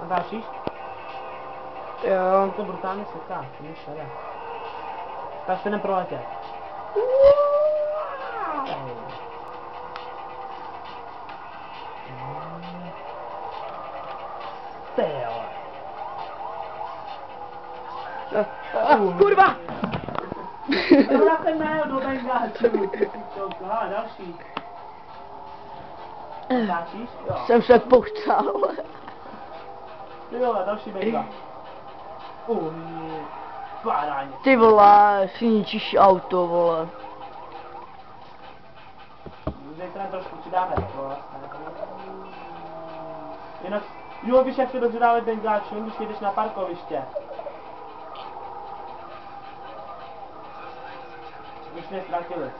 A další? Jo. To brutálně seká, to mi šede. Tak se neproletět. Ty jo. Kurva! Já jsem najel do bengáčů, ty pičovku. Aha, další. Dáčíš? Jo. Jsem se pochcel. Ty vole, další benga. Páráně. Ty vole, si ničíš auto, vole. Zítra trošku přidáme, vole. Jinak, jo, víš, jak se dobře dávat bengáčům, když jdeš na parkoviště. Už mě ztratili.